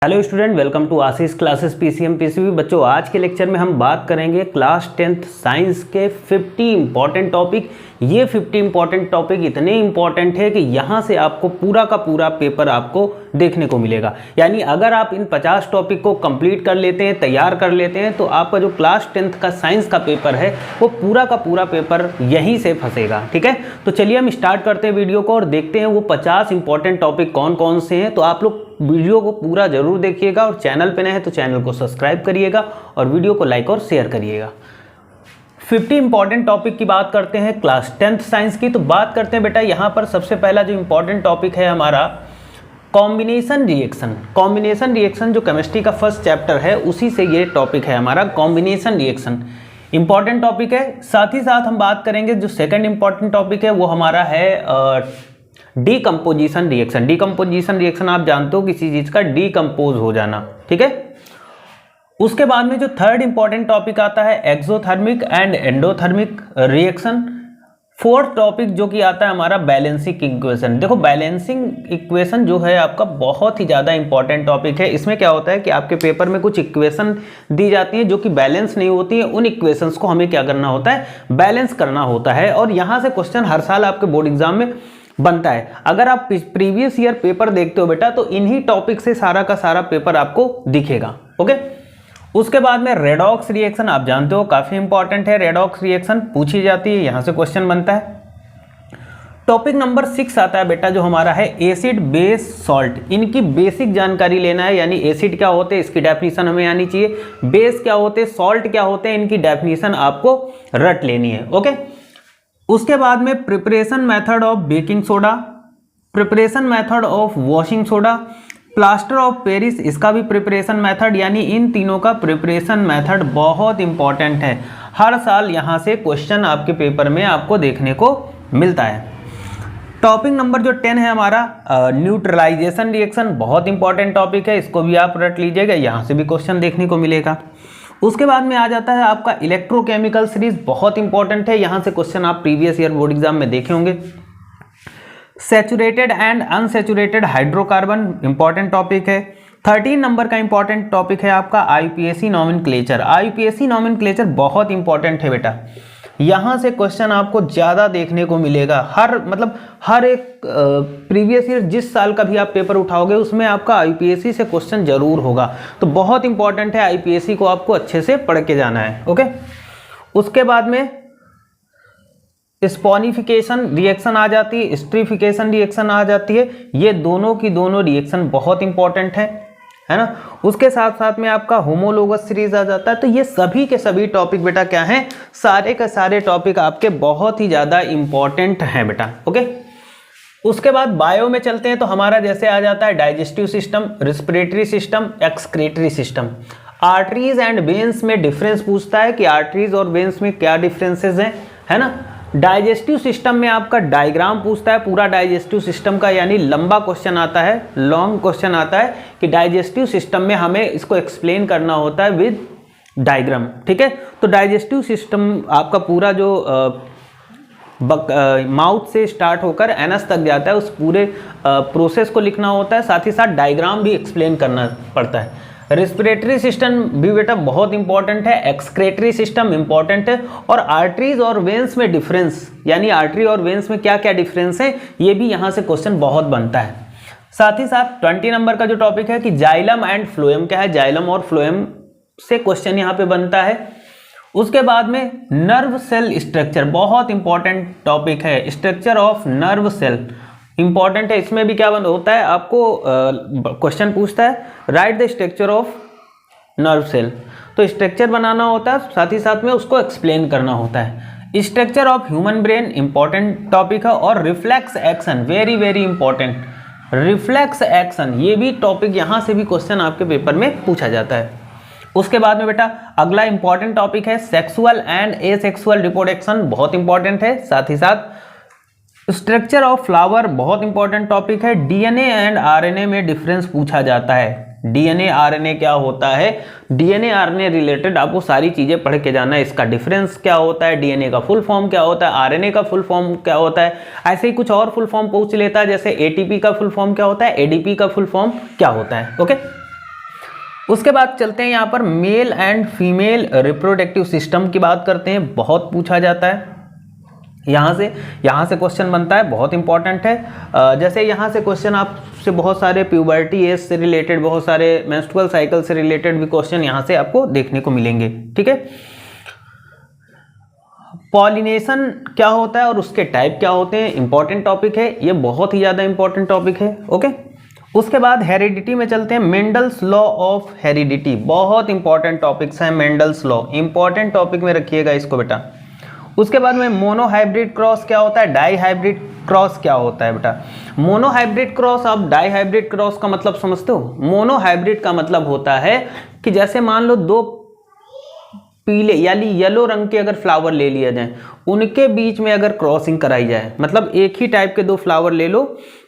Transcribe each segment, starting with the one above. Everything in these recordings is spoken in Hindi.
Hello student, welcome to Ashish classes PCM PCB. बच्चों, आज के लेक्चर में हम बात करेंगे क्लास 10th साइंस के 50 इंपॉर्टेंट टॉपिक। ये 50 इंपॉर्टेंट टॉपिक इतने इंपॉर्टेंट है कि यहाँ से आपको पूरा का पूरा पेपर आपको देखने को मिलेगा। यानी अगर आप इन 50 टॉपिक को कंप्लीट कर लेते हैं, तैयार कर लेते हैं, तो आपका जो क्लास 10th का साइंस का पेपर है वो पूरा का पूरा पेपर यहीं से फंसेगा। ठीक है, तो चलिए हम स्टार्ट करते हैं वीडियो को और देखते हैं वो 50 इंपॉर्टेंट टॉपिक कौन कौन से हैं। तो आप लोग वीडियो को पूरा जरूर देखिएगा और चैनल पे नए हैं तो चैनल को सब्सक्राइब करिएगा और वीडियो को लाइक और शेयर करिएगा। 50 इंपॉर्टेंट टॉपिक की बात करते हैं क्लास 10th साइंस की। तो बात करते हैं बेटा, यहाँ पर सबसे पहला जो इंपॉर्टेंट टॉपिक है हमारा कॉम्बिनेशन रिएक्शन। कॉम्बिनेशन रिएक्शन जो केमिस्ट्री का फर्स्ट चैप्टर है उसी से ये टॉपिक है हमारा, कॉम्बिनेशन रिएक्शन इंपॉर्टेंट टॉपिक है। साथ ही साथ हम बात करेंगे जो सेकंड इंपॉर्टेंट टॉपिक है वो हमारा है डीकम्पोजिशन रिएक्शन। डीकम्पोजिशन रिएक्शन आप जानते हो किसी चीज का डीकम्पोज हो जाना। ठीक है, उसके बाद में जो थर्ड इंपॉर्टेंट टॉपिक आता है exothermic and endothermic reaction. Fourth topic जो कि आता है हमारा बैलेंसिंग इक्वेशन। देखो, बैलेंसिंग इक्वेशन जो है आपका बहुत ही ज़्यादा इंपॉर्टेंट टॉपिक है। इसमें क्या होता है कि आपके पेपर में कुछ इक्वेशन दी जाती हैं जो कि बैलेंस नहीं होती है। उन इक्वेशंस को हमें क्या करना होता है, बैलेंस करना होता है। और यहाँ से क्वेश्चन हर साल आपके बोर्ड एग्जाम में बनता है। अगर आप प्रीवियस ईयर पेपर देखते हो बेटा तो इन्हीं टॉपिक से सारा का सारा पेपर आपको दिखेगा। ओके, उसके बाद में रेडॉक्स रिएक्शन आप जानते हो काफी इंपॉर्टेंट है। रेडॉक्स रिएक्शन पूछी जाती है, यहां से क्वेश्चन बनता है। टॉपिक नंबर 6 आता है बेटा जो हमारा है एसिड बेस सॉल्ट। इनकी बेसिक जानकारी लेना है, यानी एसिड क्या होते हैं इसकी डेफिनेशन हमें आनी चाहिए, बेस क्या होते हैं, सॉल्ट क्या होते हैं, इनकी डेफिनेशन आपको रट लेनी है। ओके, उसके बाद में preparation method of baking soda, preparation method of washing soda, plaster of Paris इसका भी प्रिपरेशन मेथड, यानी इन तीनों का प्रिपरेशन मेथड बहुत इंपॉर्टेंट है। हर साल यहाँ से क्वेश्चन आपके पेपर में आपको देखने को मिलता है। टॉपिक नंबर जो 10 है हमारा न्यूट्रलाइजेशन रिएक्शन, बहुत इंपॉर्टेंट टॉपिक है, इसको भी आप रट लीजिएगा, यहाँ से भी क्वेश्चन देखने को मिलेगा। उसके बाद में आ जाता है आपका इलेक्ट्रोकेमिकल सीरीज, बहुत इंपॉर्टेंट है, यहां से क्वेश्चन आप प्रीवियस ईयर बोर्ड एग्जाम में देखे होंगे। Saturated and unsaturated hydrocarbon important topic है। 13 नंबर का इंपॉर्टेंट टॉपिक है आपका आईयूपीएसी नॉमेनक्लेचर। आईयूपीएसी नॉमेनक्लेचर बहुत इंपॉर्टेंट है बेटा, यहां से क्वेश्चन आपको ज्यादा देखने को मिलेगा। हर एक प्रीवियस ईयर जिस साल का भी आप पेपर उठाओगे उसमें आपका आईयूपीएसी से क्वेश्चन जरूर होगा। तो बहुत इंपॉर्टेंट है, आईयूपीएसी को आपको अच्छे से पढ़ के जाना है। ओके, उसके बाद में स्पॉनिफिकेशन रिएक्शन आ जाती है, स्ट्रीफिकेशन रिएक्शन आ जाती है। ये दोनों की दोनों रिएक्शन बहुत इंपॉर्टेंट है ना। उसके साथ साथ में आपका होमोलोगस सीरीज आ जाता है। तो ये सभी के सभी टॉपिक बेटा क्या हैं, सारे के सारे टॉपिक आपके बहुत ही ज्यादा इंपॉर्टेंट हैं बेटा। ओके, उसके बाद बायो में चलते हैं तो हमारा जैसे आ जाता है digestive system, respiratory system, excretory system. Arteries and veins में डिफरेंस पूछता है कि आर्टरीज और वेन्स में क्या डिफरेंसेस हैं, है ना। डाइजेस्टिव सिस्टम में आपका डायग्राम पूछता है पूरा डाइजेस्टिव सिस्टम का, यानी लंबा क्वेश्चन आता है, लॉन्ग क्वेश्चन आता है कि डाइजेस्टिव सिस्टम में हमें इसको एक्सप्लेन करना होता है विद डायग्राम। ठीक है, तो डाइजेस्टिव सिस्टम आपका पूरा जो माउथ से स्टार्ट होकर एनस तक जाता है, उस पूरे प्रोसेस को लिखना होता है, साथ ही साथ डायग्राम भी एक्सप्लेन करना पड़ता है। रेस्पिरेटरी सिस्टम भी बेटा बहुत इंपॉर्टेंट है, एक्सक्रेटरी सिस्टम इंपॉर्टेंट है, और आर्टरीज और वेन्स में डिफरेंस, यानी आर्टरी और वेन्स में क्या क्या डिफरेंस है, ये भी यहाँ से क्वेश्चन बहुत बनता है। साथ ही साथ 20 नंबर का जो टॉपिक है कि जाइलम एंड फ्लोएम क्या है, जाइलम और फ्लोएम से क्वेश्चन यहाँ पे बनता है। उसके बाद में नर्व सेल स्ट्रक्चर, बहुत इंपॉर्टेंट टॉपिक है, structure of nerve cell important है। इसमें भी क्या होता है, आपको क्वेश्चन पूछता है write the structure of nerve cell, तो स्ट्रक्चर बनाना होता है, साथ ही साथ में उसको एक्सप्लेन करना होता है। Structure of human brain important topic है। और reflex action very very important, reflex action ये भी टॉपिक, यहाँ से भी क्वेश्चन आपके पेपर में पूछा जाता है। उसके बाद में बेटा अगला इंपॉर्टेंट टॉपिक है सेक्सुअल एंड एसेक्सुअल रिप्रोडक्शन, बहुत इंपॉर्टेंट है। साथ ही साथ स्ट्रक्चर ऑफ फ्लावर बहुत इंपॉर्टेंट टॉपिक है। डीएनए एंड आरएनए में डिफरेंस पूछा जाता है, डीएनए आरएनए क्या होता है, डीएनए आरएनए रिलेटेड आपको सारी चीजें पढ़ के जाना है। इसका डिफरेंस क्या होता है, डीएनए का फुल फॉर्म क्या होता है, आरएनए का फुल फॉर्म क्या होता है, ऐसे ही कुछ और फुल फॉर्म पूछ लेता है, जैसे एटीपी का फुल फॉर्म क्या होता है, एडीपी का फुल फॉर्म क्या होता है। ओके, उसके बाद चलते हैं यहाँ पर male and female reproductive system की बात करते हैं, बहुत पूछा जाता है। यहाँ से क्वेश्चन बनता है, बहुत इंपॉर्टेंट है। जैसे यहाँ से क्वेश्चन आपसे बहुत सारे प्यूबर्टी एज से रिलेटेड, बहुत सारे मेंस्ट्रुअल साइकिल से रिलेटेड भी क्वेश्चन यहाँ से आपको देखने को मिलेंगे, ठीक है। पॉलिनेशन क्या होता है और उसके टाइप क्या होते हैं, इंपॉर्टेंट टॉपिक है, ये बहुत ही ज़्यादा इंपॉर्टेंट टॉपिक है, ओके। उसके बाद हेरिडिटी में चलते हैं, मेंडल्स लॉ ऑफ हेरिडिटी, बहुत इंपॉर्टेंट टॉपिक्स हैं। मेंडल्स लॉ इंपॉर्टेंट टॉपिक में रखिएगा इसको बेटा। उसके बाद में मोनोहाइब्रिड क्रॉस क्या होता है, डाई हाइब्रिड क्रॉस क्या होता है बेटा। मोनोहाइब्रिड क्रॉस, आप डाई हाइब्रिड क्रॉस का मतलब समझते हो। मोनोहाइब्रिड का मतलब होता है कि जैसे मान लो दो पीले यानी येलो रंग के अगर फ्लावर ले लिया जाए, उनके बीच में अगर क्रॉसिंग कराई जाए, मतलब एक ही टाइप के दो फ्लावर ले लो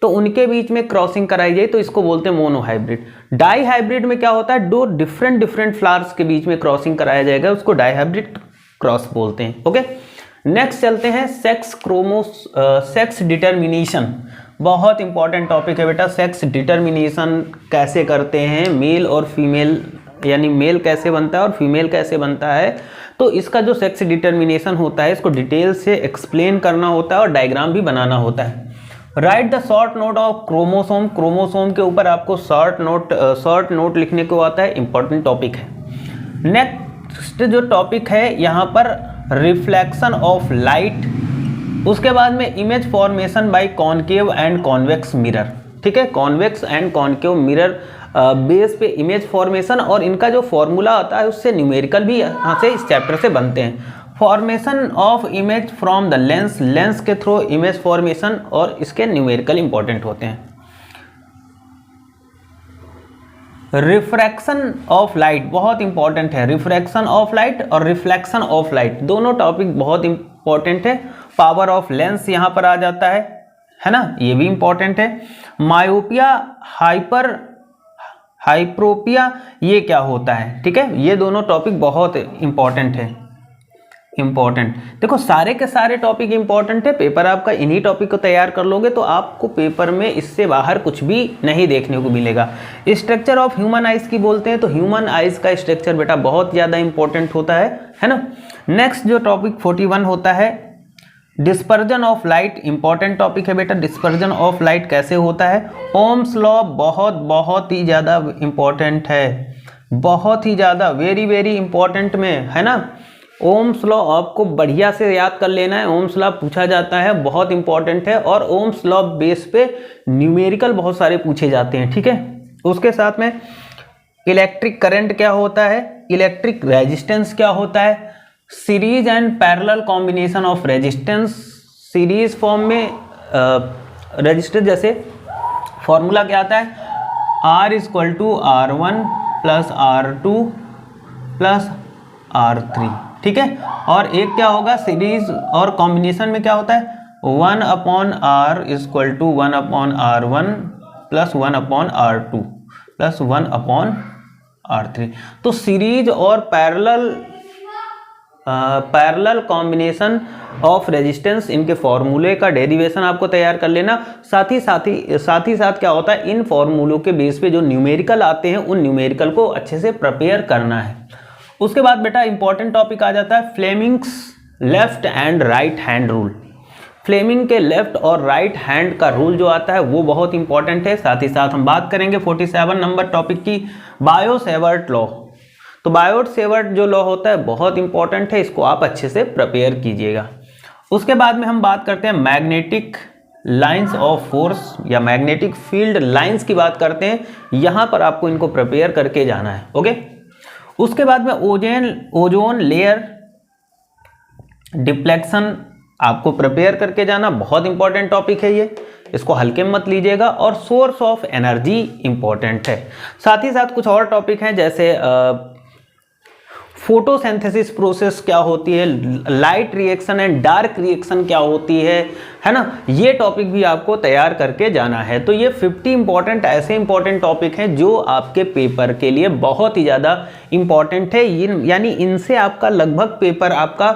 तो उनके बीच में क्रॉसिंग कराई जाए तो इसको बोलते हैं मोनोहाइब्रिड। डाई हाइब्रिड में क्या होता है, दो डिफरेंट फ्लावर्स के बीच में क्रॉसिंग कराया जाएगा, उसको डाई हाइब्रिड क्रॉस बोलते हैं, ओके। नेक्स्ट चलते हैं सेक्स डिटर्मिनेशन, बहुत इंपॉर्टेंट टॉपिक है बेटा। सेक्स डिटर्मिनेशन कैसे करते हैं, मेल और फीमेल, यानी मेल कैसे बनता है और फीमेल कैसे बनता है, तो इसका जो सेक्स डिटर्मिनेशन होता है इसको डिटेल से एक्सप्लेन करना होता है और डायग्राम भी बनाना होता है। Write the short note of chromosome, chromosome के ऊपर आपको शॉर्ट नोट लिखने को आता है, इंपॉर्टेंट टॉपिक है। नेक्स्ट जो टॉपिक है यहाँ पर रिफ्लेक्शन ऑफ लाइट, उसके बाद में image formation by concave and convex mirror, ठीक है। Convex and concave mirror base पे इमेज फॉर्मेशन, और इनका जो फॉर्मूला आता है उससे न्यूमेरिकल भी यहाँ से इस चैप्टर से बनते हैं। Formation of image from the lens, lens के थ्रू इमेज फॉर्मेशन, और इसके न्यूमेरिकल इंपॉर्टेंट होते हैं। रिफ्रैक्शन ऑफ लाइट बहुत इंपॉर्टेंट है, रिफ्रैक्शन ऑफ लाइट और रिफ्लेक्शन ऑफ लाइट दोनों टॉपिक बहुत इंपॉर्टेंट है। पावर ऑफ लेंस यहाँ पर आ जाता है ना, ये भी इंपॉर्टेंट है। मायोपिया, हाइप्रोपिया ये क्या होता है, ठीक है, ये दोनों टॉपिक बहुत इंपॉर्टेंट है। देखो सारे के सारे टॉपिक इंपॉर्टेंट है, पेपर आपका इन्हीं टॉपिक को तैयार कर लोगे तो आपको पेपर में इससे बाहर कुछ भी नहीं देखने को मिलेगा। स्ट्रक्चर ऑफ ह्यूमन आइज की बोलते हैं, तो ह्यूमन आइज का स्ट्रक्चर बेटा बहुत ज़्यादा इंपॉर्टेंट होता है ना। नेक्स्ट जो टॉपिक 41 होता है dispersion of light, important topic है बेटा। डिस्पर्जन ऑफ लाइट कैसे होता है, ओम्स लॉ बहुत ही ज़्यादा इंपॉर्टेंट है, बहुत ही ज़्यादा वेरी इंपॉर्टेंट में है ना। ओम्स लॉ आपको बढ़िया से याद कर लेना है, ओम्स लॉ पूछा जाता है, बहुत इंपॉर्टेंट है, और ओम्स लॉ बेस पे न्यूमेरिकल बहुत सारे पूछे जाते हैं, ठीक है। उसके साथ में इलेक्ट्रिक करंट क्या होता है, इलेक्ट्रिक रेजिस्टेंस क्या होता है, series and parallel combination of resistance, series form में रेजिस्टेंस जैसे फॉर्मूला क्या आता है, R equal to R1 plus R2 plus R3, ठीक है। और एक क्या होगा सीरीज और कॉम्बिनेशन में क्या होता है 1/R equal to 1/R1 plus 1/R2 plus 1/R3। तो सीरीज और पैरेलल कॉम्बिनेशन ऑफ रेजिस्टेंस, इनके फॉर्मूले का डेरिवेशन आपको तैयार कर लेना। साथ ही साथ क्या होता है, इन फॉर्मूलों के बेस पे जो न्यूमेरिकल आते हैं उन न्यूमेरिकल को अच्छे से प्रिपेयर करना है। उसके बाद बेटा इंपॉर्टेंट टॉपिक आ जाता है Fleming's left and right hand rule. Fleming के लेफ्ट और राइट हैंड का रूल जो आता है वो बहुत इंपॉर्टेंट है। साथ ही साथ हम बात करेंगे 47 नंबर टॉपिक की, बायो-सेवर्ट लॉ। तो बायो-सेवर्ट जो लॉ होता है बहुत इंपॉर्टेंट है, इसको आप अच्छे से प्रिपेयर कीजिएगा। उसके बाद में हम बात करते हैं मैग्नेटिक लाइंस ऑफ फोर्स या मैग्नेटिक फील्ड लाइंस की बात करते हैं, यहाँ पर आपको इनको प्रिपेयर करके जाना है, ओके। उसके बाद में ओजोन लेयर डिप्लेक्शन आपको प्रिपेयर करके जाना, बहुत इंपॉर्टेंट टॉपिक है ये, इसको हल्के में मत लीजिएगा। और सोर्स ऑफ एनर्जी इंपॉर्टेंट है। साथ ही साथ कुछ और टॉपिक हैं जैसे फोटोसिंथेसिस प्रोसेस क्या होती है, light reaction and dark reaction क्या होती है ना, ये टॉपिक भी आपको तैयार करके जाना है। तो ये 50 इंपॉर्टेंट ऐसे इंपॉर्टेंट टॉपिक हैं जो आपके पेपर के लिए बहुत ही ज़्यादा इंपॉर्टेंट है, यानी इनसे आपका लगभग पेपर आपका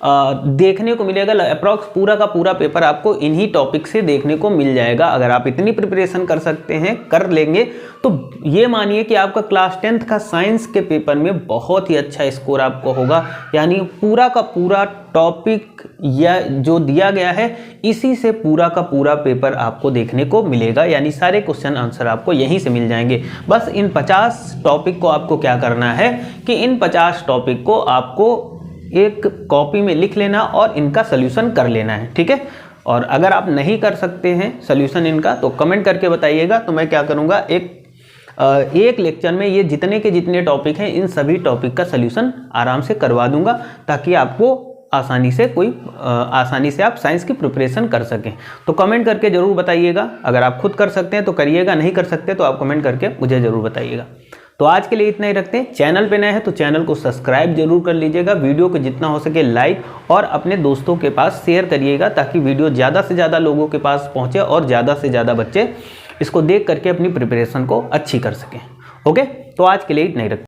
देखने को मिलेगा। अप्रॉक्स पूरा का पूरा पेपर आपको इन्हीं टॉपिक से देखने को मिल जाएगा। अगर आप इतनी प्रिपरेशन कर सकते हैं, कर लेंगे, तो ये मानिए कि आपका क्लास 10th का साइंस के पेपर में बहुत ही अच्छा स्कोर आपको होगा। यानी पूरा का पूरा टॉपिक या जो दिया गया है इसी से पूरा का पूरा पेपर आपको देखने को मिलेगा। यानी सारे क्वेश्चन आंसर आपको यहीं से मिल जाएंगे। बस इन 50 टॉपिक को आपको क्या करना है कि इन 50 टॉपिक को आपको एक कॉपी में लिख लेना और इनका सल्यूशन कर लेना है, ठीक है। और अगर आप नहीं कर सकते हैं सल्यूशन इनका तो कमेंट करके बताइएगा, तो मैं क्या करूँगा एक लेक्चर में ये जितने के जितने टॉपिक हैं इन सभी टॉपिक का सल्यूशन आराम से करवा दूंगा, ताकि आपको आसानी से आप साइंस की प्रिपरेशन कर सकें। तो कमेंट करके ज़रूर बताइएगा। अगर आप खुद कर सकते हैं तो करिएगा, नहीं कर सकते तो आप कमेंट करके मुझे ज़रूर बताइएगा। तो आज के लिए इतना ही रखते हैं। चैनल पे नए हैं तो चैनल को सब्सक्राइब जरूर कर लीजिएगा। वीडियो को जितना हो सके लाइक और अपने दोस्तों के पास शेयर करिएगा, ताकि वीडियो ज़्यादा से ज़्यादा लोगों के पास पहुँचे और ज़्यादा से ज़्यादा बच्चे इसको देख करके अपनी प्रिपरेशन को अच्छी कर सकें। ओके, तो आज के लिए इतना ही रखते हैं।